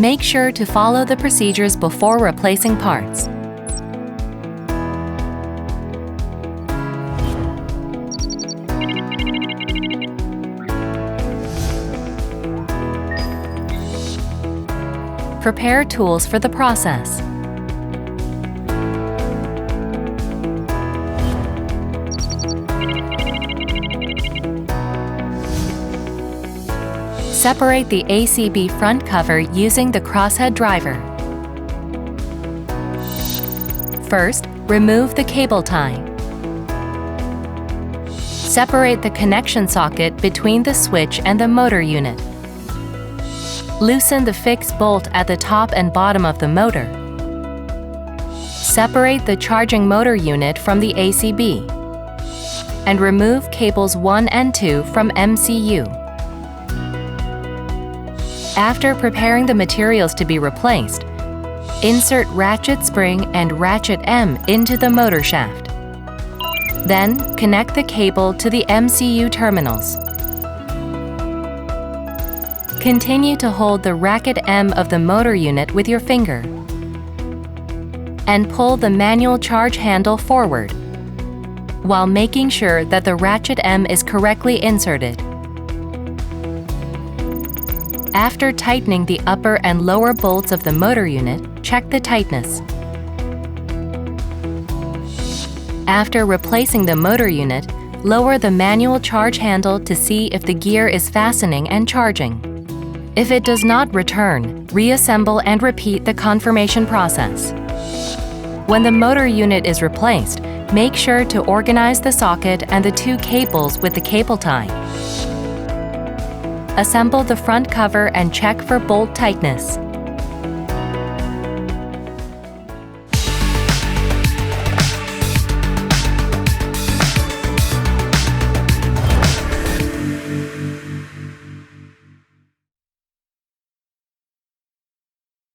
Make sure to follow the procedures before replacing parts. Prepare tools for the process. Separate the ACB front cover using the crosshead driver. First, remove the cable tie. Separate the connection socket between the switch and the motor unit. Loosen the fixed bolt at the top and bottom of the motor. Separate the charging motor unit from the ACB. And remove cables 1 and 2 from MCU. After preparing the materials to be replaced, insert ratchet spring and ratchet M into the motor shaft. Then, connect the cable to the MCU terminals. Continue to hold the ratchet M of the motor unit with your finger and pull the manual charge handle forward while making sure that the ratchet M is correctly inserted. After tightening the upper and lower bolts of the motor unit, check the tightness. After replacing the motor unit, lower the manual charge handle to see if the gear is fastening and charging. If it does not return, reassemble and repeat the confirmation process. When the motor unit is replaced, make sure to organize the socket and the 2 cables with the cable tie. Assemble the front cover and check for bolt tightness.